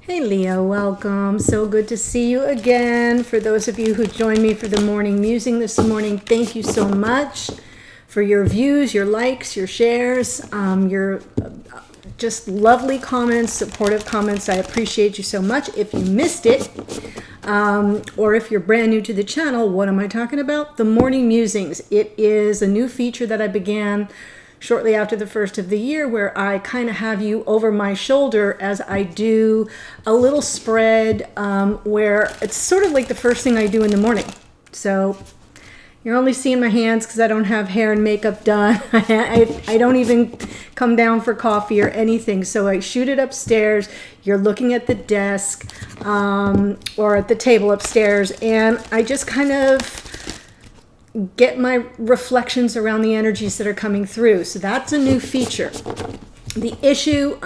Hey Leo, welcome. So good to see you again. For those of you who joined me for the morning musing this morning, thank you so much for your views, your likes, your shares, your just lovely comments, supportive comments. I appreciate you so much. If you missed it, or if you're brand new to the channel, what am I talking about? The morning musings. It is a new feature that I began shortly after the first of the year, where I kind of have you over my shoulder as I do a little spread where it's sort of like the first thing I do in the morning. So you're only seeing my hands because I don't have hair and makeup done. I don't even come down for coffee or anything. So I shoot it upstairs. You're looking at the desk or at the table upstairs, and I just kind of get my reflections around the energies that are coming through. So that's a new feature. The issue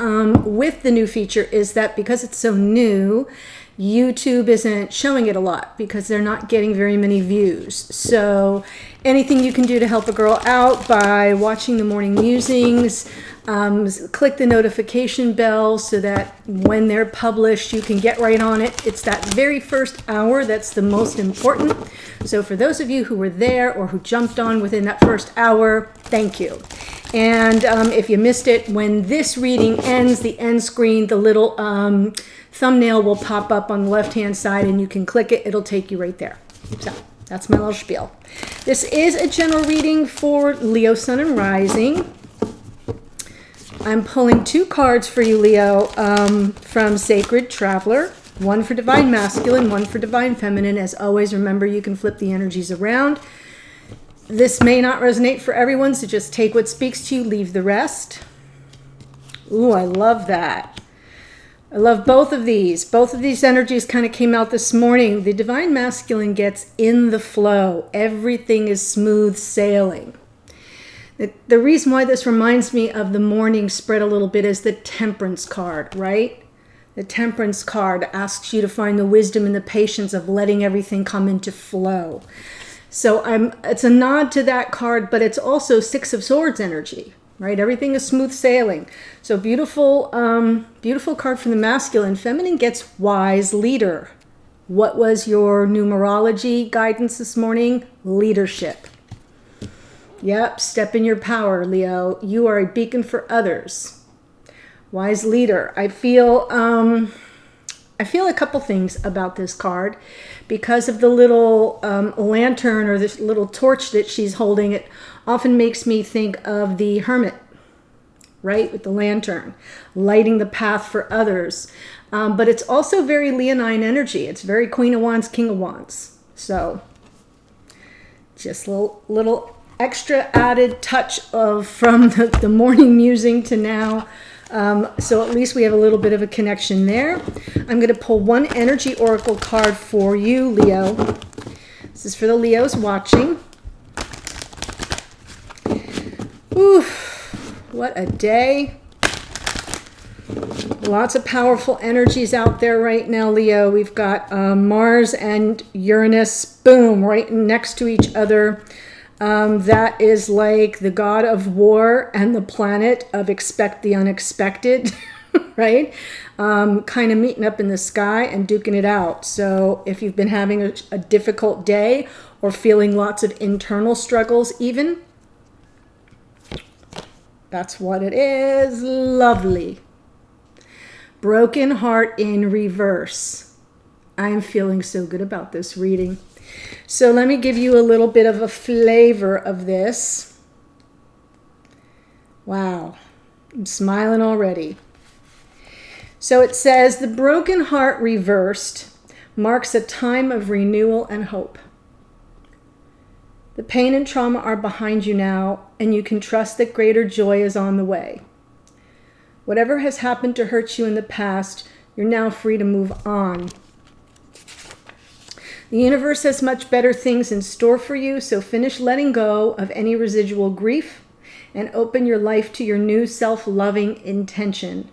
with the new feature is that because it's so new, YouTube isn't showing it a lot because they're not getting very many views. So anything you can do to help a girl out by watching the morning musings, click the notification bell so that when they're published, you can get right on it. It's that very first hour that's the most important. So for those of you who were there or who jumped on within that first hour, thank you. And if you missed it, when this reading ends, the end screen, the little thumbnail will pop up on the left-hand side and you can click it. It'll take you right there. So that's my little spiel. This is a general reading for Leo, Sun, and Rising. I'm pulling two cards for you, Leo, from Sacred Traveler. One for Divine Masculine, one for Divine Feminine. As always, remember you can flip the energies around. This may not resonate for everyone, so just take what speaks to you, leave the rest. Ooh, I love that. I love both of these. Both of these energies kind of came out this morning. The Divine Masculine gets in the flow. Everything is smooth sailing. The reason why this reminds me of the morning spread a little bit is the Temperance card, right? The Temperance card asks you to find the wisdom and the patience of letting everything come into flow. So it's a nod to that card, but it's also Six of Swords energy, right? Everything is smooth sailing. So beautiful, beautiful card from the masculine. Feminine gets Wise Leader. What was your numerology guidance this morning? Leadership. Yep, step in your power, Leo. You are a beacon for others. Wise Leader. I feel a couple things about this card because of the little lantern or this little torch that she's holding. It often makes me think of the Hermit, right? With the lantern, lighting the path for others. But it's also very Leonine energy. It's very Queen of Wands, King of Wands. So just little extra added touch of from the morning musing to now. So at least we have a little bit of a connection there. I'm going to pull one energy oracle card for you, Leo. This is for the Leos watching. Ooh, what a day. Lots of powerful energies out there right now, Leo. We've got Mars and Uranus, boom, right next to each other. That is like the god of war and the planet of expect the unexpected, right? Kind of meeting up in the sky and duking it out. So if you've been having a difficult day or feeling lots of internal struggles even, that's what it is. Lovely. Broken heart in reverse. I'm feeling so good about this reading. So let me give you a little bit of a flavor of this. Wow, I'm smiling already. So it says, the broken heart reversed marks a time of renewal and hope. The pain and trauma are behind you now, and you can trust that greater joy is on the way. Whatever has happened to hurt you in the past, you're now free to move on. The universe has much better things in store for you, so finish letting go of any residual grief and open your life to your new self-loving intention.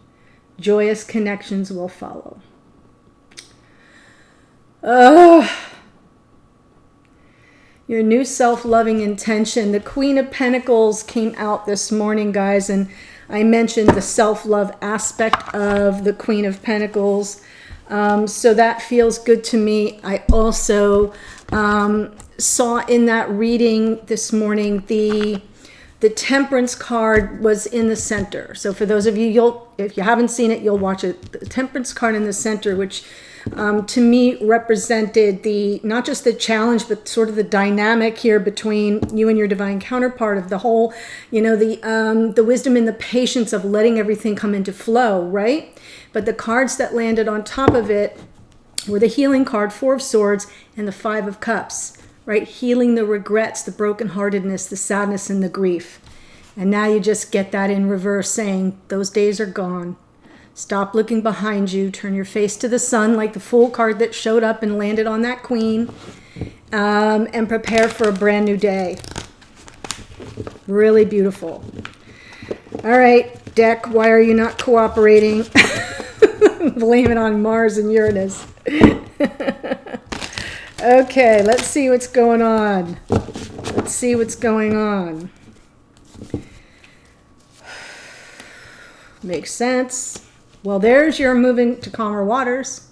Joyous connections will follow. Your new self-loving intention. The Queen of Pentacles came out this morning, guys, and I mentioned the self-love aspect of the Queen of Pentacles. So that feels good to me. I also saw in that reading this morning the Temperance card was in the center. So for those of you, if you haven't seen it, you'll watch it. The Temperance card in the center, which to me represented not just the challenge, but sort of the dynamic here between you and your divine counterpart of the whole, the wisdom and the patience of letting everything come into flow, right? But the cards that landed on top of it were the healing card, Four of Swords, and the Five of Cups. Right? Healing the regrets, the brokenheartedness, the sadness, and the grief. And now you just get that in reverse, saying, those days are gone. Stop looking behind you. Turn your face to the sun, like the Fool card that showed up and landed on that Queen. And prepare for a brand new day. Really beautiful. All right, deck, why are you not cooperating? Blame it on Mars and Uranus. Okay, let's see what's going on. Let's see what's going on. Makes sense. Well, there's your moving to calmer waters.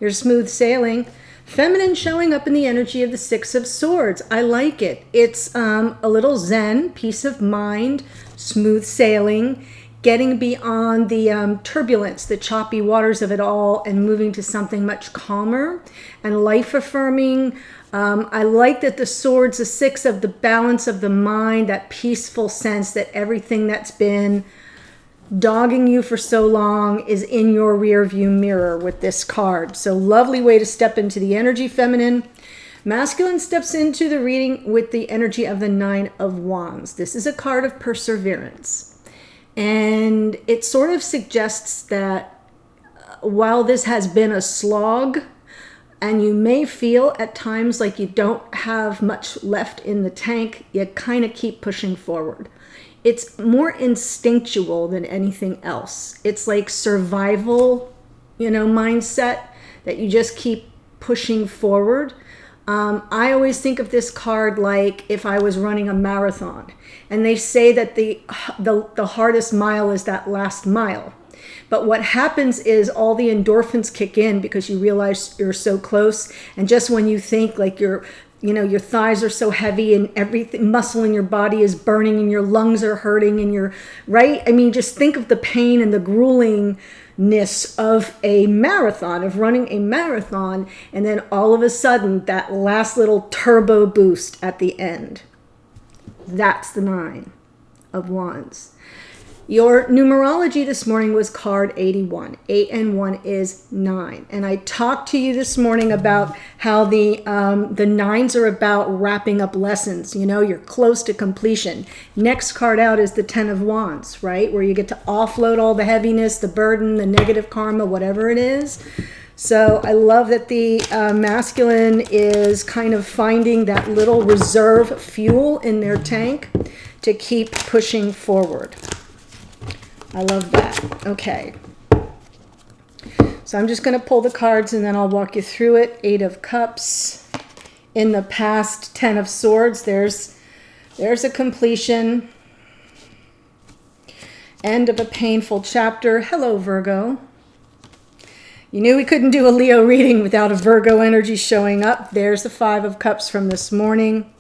Your smooth sailing. Feminine showing up in the energy of the Six of Swords. I like it. It's a little zen, peace of mind, smooth sailing, getting beyond the turbulence, the choppy waters of it all, and moving to something much calmer and life-affirming. I like that the swords, the six of the balance of the mind, that peaceful sense that everything that's been dogging you for so long is in your rear view mirror with this card. So lovely way to step into the energy, feminine. Masculine steps into the reading with the energy of the Nine of Wands. This is a card of perseverance. And it sort of suggests that while this has been a slog, and you may feel at times like you don't have much left in the tank, you kind of keep pushing forward. It's more instinctual than anything else. It's like survival, mindset that you just keep pushing forward. I always think of this card like if I was running a marathon. And they say that the hardest mile is that last mile. But what happens is all the endorphins kick in because you realize you're so close. And just when you think like your thighs are so heavy and everything, muscle in your body is burning and your lungs are hurting and you're, right? I mean, just think of the pain and the gruelingness of a marathon, of running a marathon. And then all of a sudden, that last little turbo boost at the end. That's the Nine of Wands. Your numerology this morning was card 81. 8 and 1 is 9. And I talked to you this morning about how the nines are about wrapping up lessons. You're close to completion. Next card out is the 10 of Wands, right? Where you get to offload all the heaviness, the burden, the negative karma, whatever it is. So I love that the masculine is kind of finding that little reserve fuel in their tank to keep pushing forward. I love that. Okay. So I'm just going to pull the cards and then I'll walk you through it. 8 of Cups. In the past, 10 of Swords. There's a completion. End of a painful chapter. Hello, Virgo. You knew we couldn't do a Leo reading without a Virgo energy showing up. There's the 5 of Cups from this morning.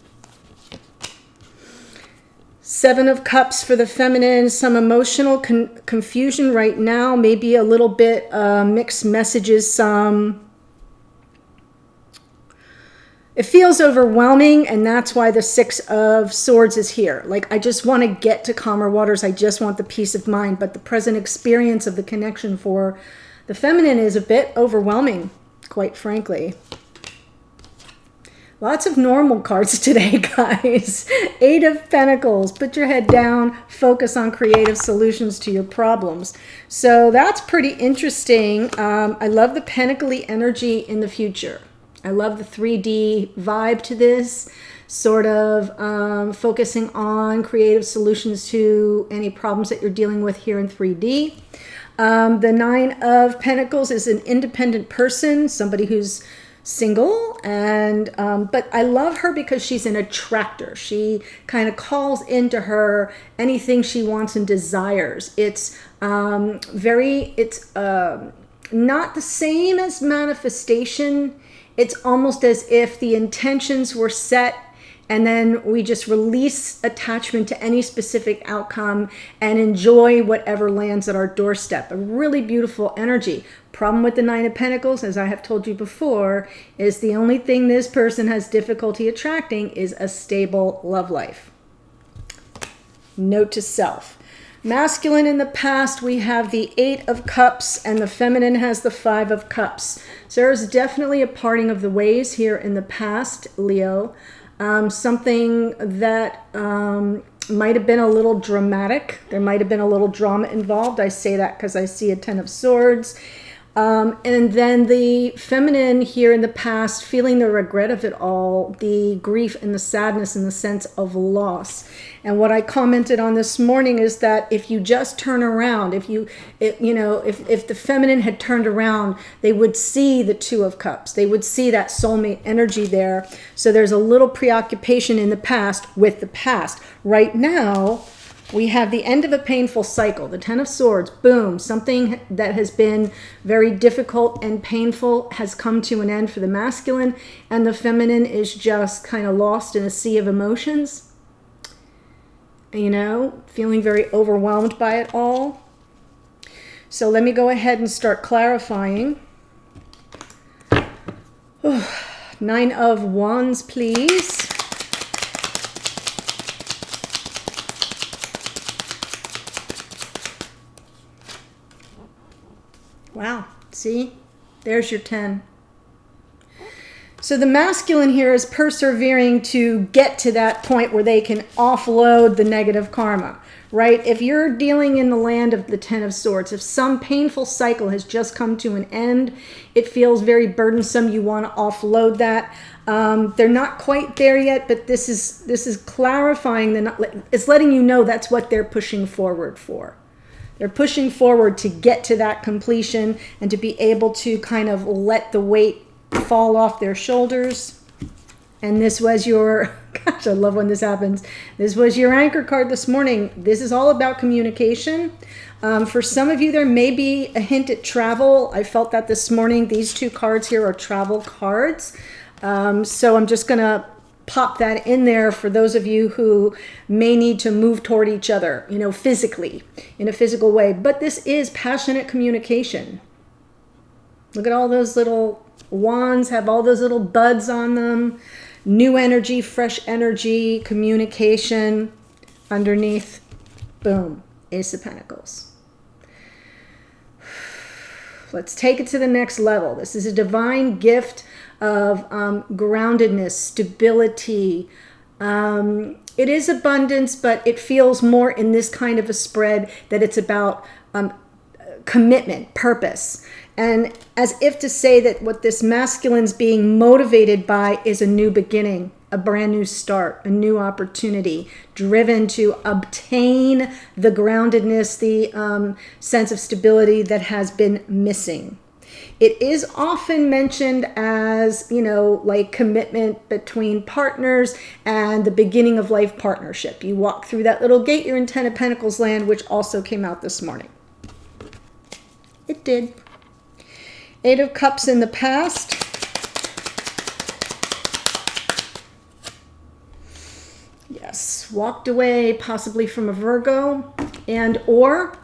7 of Cups for the feminine. Some emotional confusion right now. Maybe a little bit mixed messages. It feels overwhelming, and that's why the 6 of Swords is here. Like, I just want to get to calmer waters. I just want the peace of mind. But the present experience of the connection for the feminine is a bit overwhelming, quite frankly. Lots of normal cards today, guys. 8 of Pentacles. Put your head down. Focus on creative solutions to your problems. So that's pretty interesting. I love the Pentacle-y energy in the future. I love the 3D vibe to this. Sort of focusing on creative solutions to any problems that you're dealing with here in 3D. The 9 of Pentacles is an independent person, somebody who's single, and but I love her because she's an attractor. She kind of calls into her anything she wants and desires. It's not the same as manifestation. It's almost as if the intentions were set and then we just release attachment to any specific outcome and enjoy whatever lands at our doorstep. A really beautiful energy. Problem with the Nine of Pentacles, as I have told you before, is the only thing this person has difficulty attracting is a stable love life. Note to self. Masculine in the past, we have the Eight of Cups, and the feminine has the Five of Cups. So there's definitely a parting of the ways here in the past, Leo. Something that might have been a little dramatic. There might have been a little drama involved. I say that because I see a Ten of Swords. And then the feminine here in the past, feeling the regret of it all, the grief and the sadness and the sense of loss. And what I commented on this morning is that if you just turn around, if the feminine had turned around, they would see the Two of Cups. They would see that soulmate energy there. So there's a little preoccupation in the past with the past. Right now, we have the end of a painful cycle, the Ten of Swords, boom, something that has been very difficult and painful has come to an end for the masculine, and the feminine is just kind of lost in a sea of emotions, feeling very overwhelmed by it all. So let me go ahead and start clarifying. Nine of Wands, please. Wow, see, there's your 10. So the masculine here is persevering to get to that point where they can offload the negative karma, right? If you're dealing in the land of the Ten of Swords, if some painful cycle has just come to an end, it feels very burdensome, you want to offload that. They're not quite there yet, but this is clarifying, it's letting you know that's what they're pushing forward for. They're pushing forward to get to that completion and to be able to kind of let the weight fall off their shoulders. And this was your, gosh, I love when this happens. This was your anchor card this morning. This is all about communication. For some of you, there may be a hint at travel. I felt that this morning. These two cards here are travel cards. So I'm just going to pop that in there for those of you who may need to move toward each other, physically, in a physical way. But this is passionate communication. Look at all those little wands, have all those little buds on them. New energy, fresh energy, communication. Underneath, boom, Ace of Pentacles. Let's take it to the next level. This is a divine gift of groundedness, stability. It is abundance, but it feels more in this kind of a spread that it's about commitment, purpose. And as if to say that what this masculine's being motivated by is a new beginning, a brand new start, a new opportunity, driven to obtain the groundedness, the sense of stability that has been missing. It is often mentioned as, like commitment between partners and the beginning of life partnership. You walk through that little gate, you're in Ten of Pentacles land, which also came out this morning. It did. Eight of Cups in the past. Yes, walked away possibly from a Virgo and or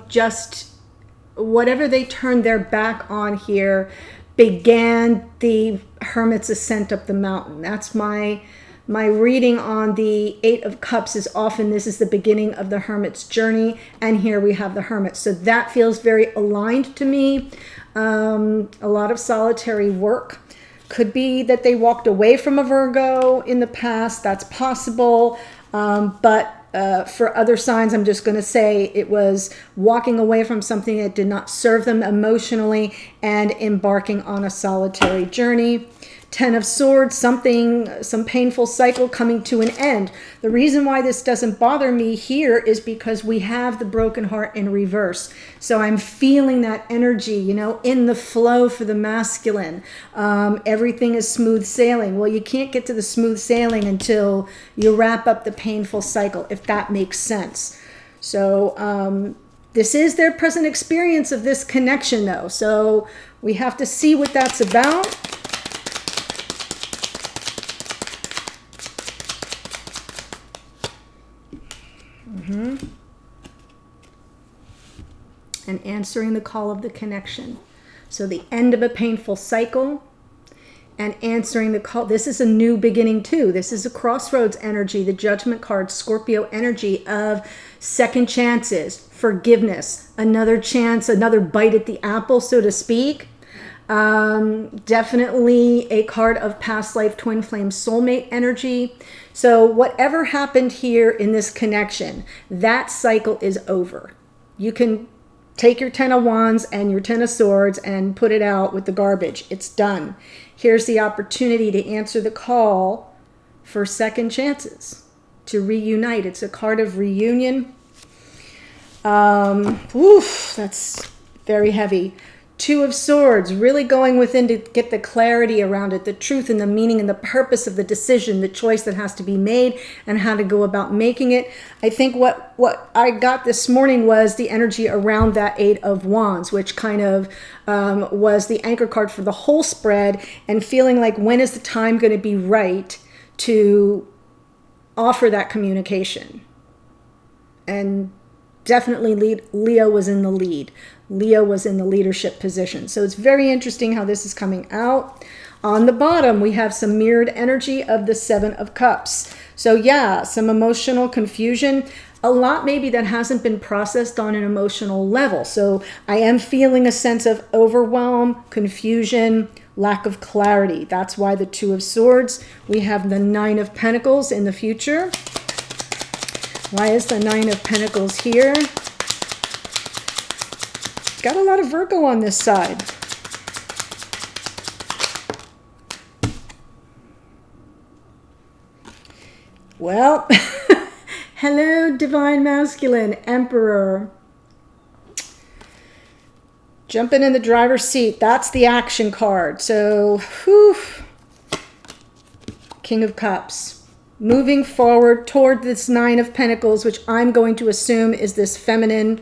just whatever they turned their back on here began the Hermit's ascent up the mountain. That's my reading on the Eight of Cups is often this is the beginning of the Hermit's journey, and here we have the Hermit. So that feels very aligned to me. A lot of solitary work. Could be that they walked away from a Virgo in the past. That's possible. But for other signs, I'm just going to say it was walking away from something that did not serve them emotionally and embarking on a solitary journey. Ten of Swords, some painful cycle coming to an end. The reason why this doesn't bother me here is because we have the broken heart in reverse. So I'm feeling that energy, you know, in the flow for the masculine. Everything is smooth sailing. Well, you can't get to the smooth sailing until you wrap up the painful cycle, if that makes sense. So this is their present experience of this connection, though. So we have to see what that's about. And answering the call of the connection. So the end of a painful cycle and answering the call. This is a new beginning too. This is a crossroads energy, the Judgment card, Scorpio energy of second chances, forgiveness, another chance, another bite at the apple, so to speak. Definitely a card of past life, twin flame, soulmate energy. So whatever happened here in this connection, that cycle is over. You can take your Ten of Wands and your Ten of Swords and put it out with the garbage. It's done. Here's the opportunity to answer the call for second chances, to reunite. It's a card of reunion. That's very heavy. Two of Swords, really going within to get the clarity around it, the truth and the meaning and the purpose of the decision, the choice that has to be made, and how to go about making it. I think what I got this morning was the energy around that Eight of Wands, which kind of was the anchor card for the whole spread, and feeling like, when is the time going to be right to offer that communication? And definitely Leo was in the lead. Leo was in the leadership position. So it's very interesting how this is coming out. On the bottom, we have some mirrored energy of the Seven of Cups. So yeah, some emotional confusion. A lot maybe that hasn't been processed on an emotional level. So I am feeling a sense of overwhelm, confusion, lack of clarity. That's why the Two of Swords. We have the Nine of Pentacles in the future. Why is the Nine of Pentacles here? Got a lot of Virgo on this side. Well, hello, Divine Masculine, Emperor. Jumping in the driver's seat. That's the action card. So, King of Cups. Moving forward toward this Nine of Pentacles, which I'm going to assume is this feminine,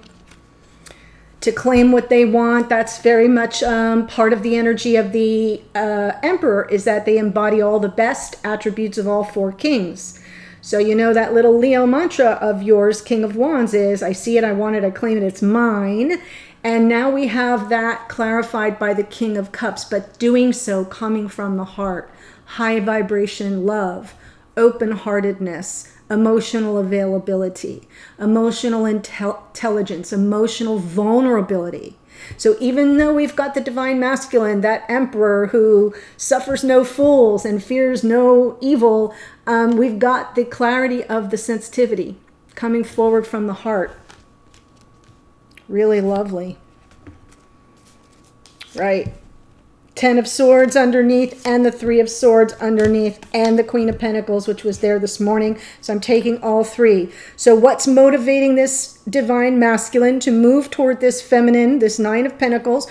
to claim what they want. That's very much part of the energy of the Emperor, is that they embody all the best attributes of all four kings. So you know that little Leo mantra of yours, King of Wands, is I see it, I want it, I claim it, it's mine. And now we have that clarified by the King of Cups, but doing so coming from the heart. High vibration love, open-heartedness, emotional availability, emotional intelligence, emotional vulnerability. So even though we've got the Divine Masculine, that Emperor who suffers no fools and fears no evil, we've got the clarity of the sensitivity coming forward from the heart. Really lovely. Right. Ten of Swords underneath, and the Three of Swords underneath, and the Queen of Pentacles, which was there this morning. So I'm taking all three. So what's motivating this Divine Masculine to move toward this feminine, this Nine of Pentacles,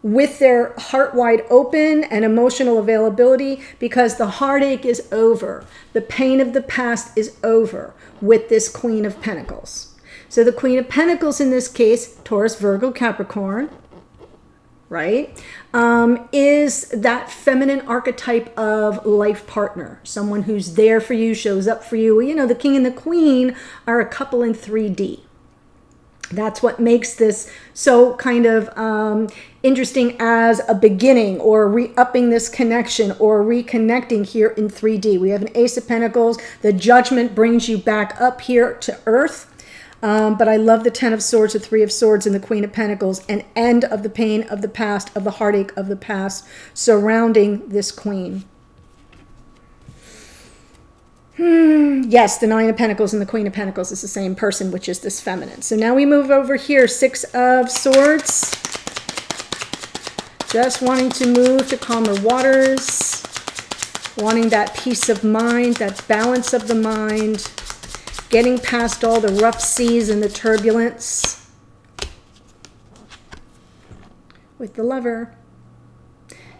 with their heart wide open and emotional availability? Because the heartache is over. The pain of the past is over with this Queen of Pentacles. So the Queen of Pentacles in this case, Taurus, Virgo, Capricorn, right, is that feminine archetype of life partner, someone who's there for you, shows up for you. You know, the king and the queen are a couple in 3D. That's what makes this so kind of interesting as a beginning, or re-upping this connection, or reconnecting here in 3D. We have an Ace of Pentacles. The Judgment brings you back up here to earth. But I love the Ten of Swords, the Three of Swords, and the Queen of Pentacles, an end of the pain of the past, of the heartache of the past, surrounding this queen. Yes, the Nine of Pentacles and the Queen of Pentacles is the same person, which is this feminine. So now we move over here, Six of Swords. Just wanting to move to calmer waters. wanting that peace of mind, that balance of the mind, getting past all the rough seas and the turbulence. With the Lover.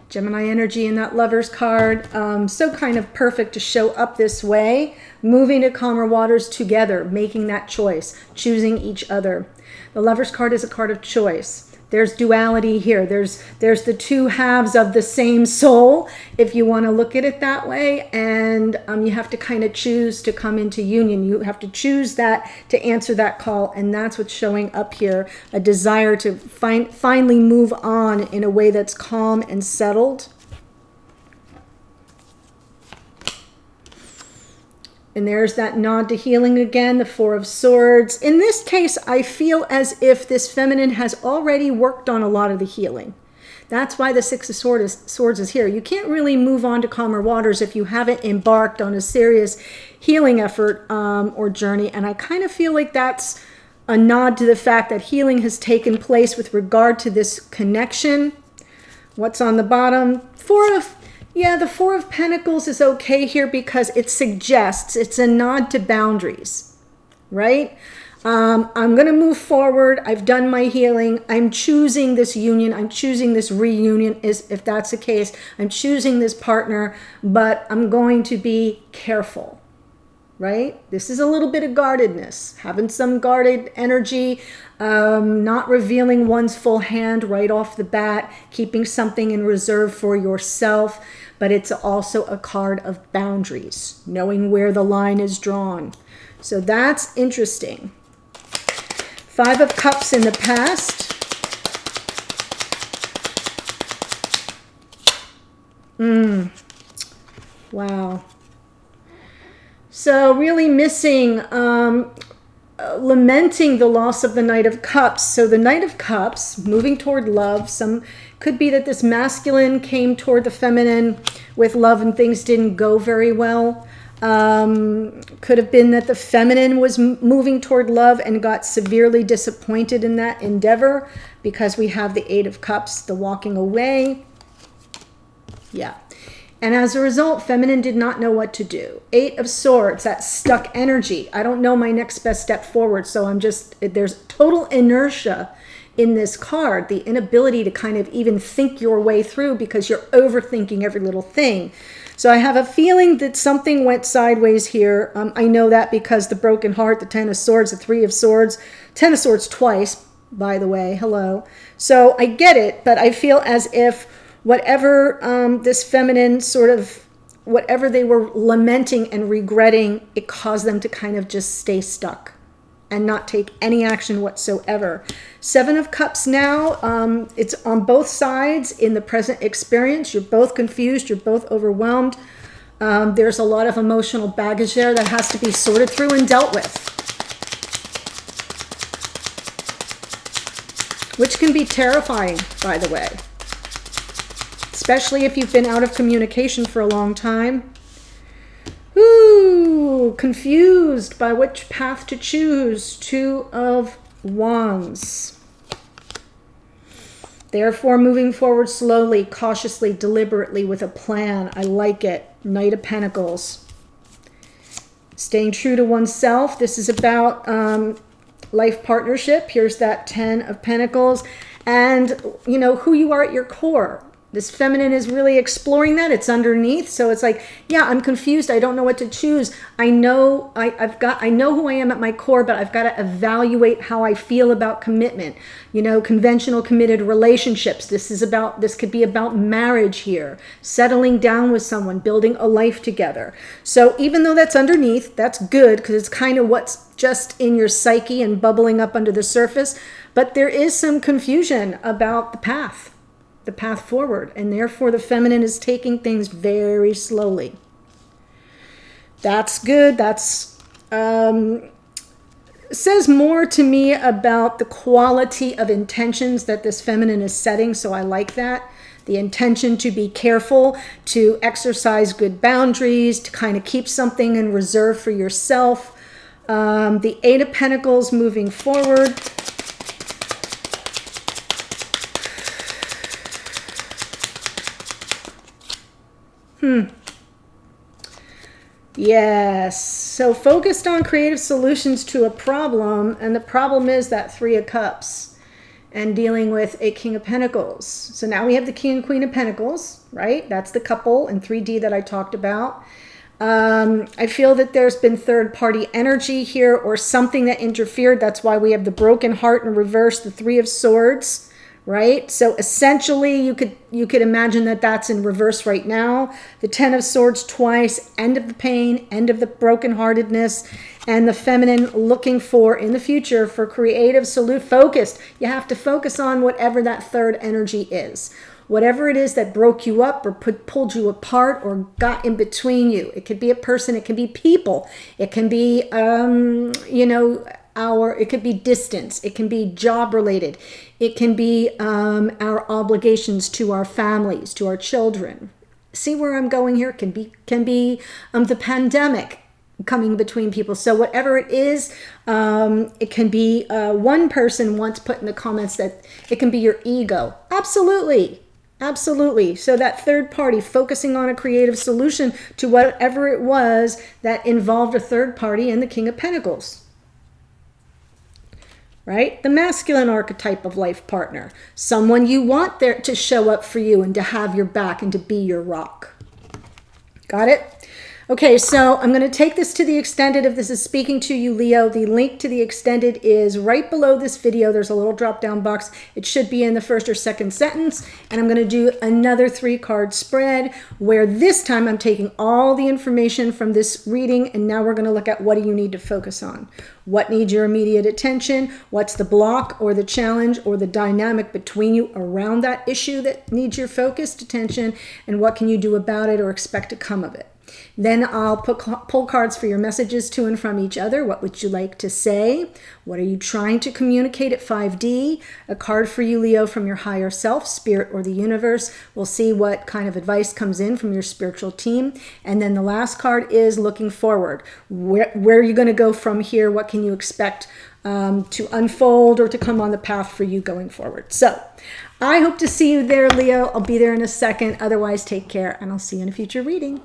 Gemini energy in that Lover's card. So kind of perfect to show up this way, moving to calmer waters together, making that choice, choosing each other. The Lover's card is a card of choice. There's duality here. There's the two halves of the same soul, if you want to look at it that way. And you have to kind of choose to come into union. You have to choose that to answer that call. And that's what's showing up here. A desire to finally move on in a way that's calm and settled. And there's that nod to healing again, the Four of Swords. In this case, I feel as if this feminine has already worked on a lot of the healing. That's why the Six of Swords is here. You can't really move on to calmer waters if you haven't embarked on a serious healing effort or journey. And I kind of feel like that's a nod to the fact that healing has taken place with regard to this connection. What's on the bottom? The Four of Pentacles is okay here because it suggests, it's a nod to boundaries, right? I'm going to move forward. I've done my healing. I'm choosing this union. I'm choosing this reunion, if that's the case. I'm choosing this partner, but I'm going to be careful, right? This is a little bit of guardedness, having some guarded energy, not revealing one's full hand right off the bat, keeping something in reserve for yourself. But it's also a card of boundaries, knowing where the line is drawn. So that's interesting. Five of Cups in the past. Wow. So really missing, lamenting the loss of the Knight of Cups. So the Knight of Cups, moving toward love. Could be that this masculine came toward the feminine with love and things didn't go very well. Could have been that the feminine was moving toward love and got severely disappointed in that endeavor because we have the Eight of Cups, the walking away. Yeah. And as a result, feminine did not know what to do. Eight of Swords, that stuck energy. I don't know my next best step forward. So there's total inertia in this card, the inability to kind of even think your way through because you're overthinking every little thing. So I have a feeling that something went sideways here. I know that because the broken heart, the Ten of Swords, the Three of Swords, Ten of Swords twice, by the way, hello. So I get it, but I feel as if whatever this feminine whatever they were lamenting and regretting, it caused them to kind of just stay stuck and not take any action whatsoever. Seven of Cups now, it's on both sides in the present experience. You're both confused, you're both overwhelmed. There's a lot of emotional baggage there that has to be sorted through and dealt with, which can be terrifying, by the way, especially if you've been out of communication for a long time. Ooh, confused by which path to choose. Two of Wands. Therefore, moving forward slowly, cautiously, deliberately with a plan. I like it. Knight of Pentacles. Staying true to oneself. This is about life partnership. Here's that Ten of Pentacles. And, you know, who you are at your core. This feminine is really exploring that. It's underneath. So it's like, yeah, I'm confused. I don't know what to choose. I know I know who I am at my core, but I've got to evaluate how I feel about commitment. You know, conventional committed relationships. This could be about marriage here, settling down with someone, building a life together. So even though that's underneath, that's good because it's kind of what's just in your psyche and bubbling up under the surface. But there is some confusion about the path forward, and therefore the feminine is taking things very slowly. That's good. That's says more to me about the quality of intentions that this feminine is setting, so I like that. The intention to be careful, to exercise good boundaries, to kind of keep something in reserve for yourself. The Eight of Pentacles moving forward. Yes. So focused on creative solutions to a problem, and the problem is that Three of Cups and dealing with a King of Pentacles. So now we have the King and Queen of Pentacles, right? That's the couple in 3D that I talked about. I feel that there's been third party energy here or something that interfered. That's why we have the broken heart in reverse, the Three of Swords, right? So essentially you could imagine that that's in reverse right now. The Ten of Swords twice, end of the pain, end of the brokenheartedness, and the feminine looking for in the future for creative focused. You have to focus on whatever that third energy is. Whatever it is that broke you up or pulled you apart or got in between you. It could be a person, it can be people, it can be, it could be distance, it can be job related, it can be our obligations to our families, to our children. See where I'm going here? It can be the pandemic coming between people. So whatever it is, it can be one person once put in the comments that it can be your ego. Absolutely. Absolutely. So that third party focusing on a creative solution to whatever it was that involved a third party and the King of Pentacles. Right? The masculine archetype of life partner. Someone you want there to show up for you and to have your back and to be your rock. Got it? Okay, so I'm going to take this to the extended. If this is speaking to you, Leo, the link to the extended is right below this video. There's a little drop-down box. It should be in the first or second sentence. And I'm going to do another 3-card spread where this time I'm taking all the information from this reading, and now we're going to look at what do you need to focus on. What needs your immediate attention? What's the block or the challenge or the dynamic between you around that issue that needs your focused attention? And what can you do about it or expect to come of it? Then I'll pull cards for your messages to and from each other. What would you like to say? What are you trying to communicate at 5D? A card for you, Leo, from your higher self, spirit, or the universe. We'll see what kind of advice comes in from your spiritual team. And then the last card is looking forward. Where are you going to go from here? What can you expect to unfold or to come on the path for you going forward? So I hope to see you there, Leo. I'll be there in a second. Otherwise, take care, and I'll see you in a future reading.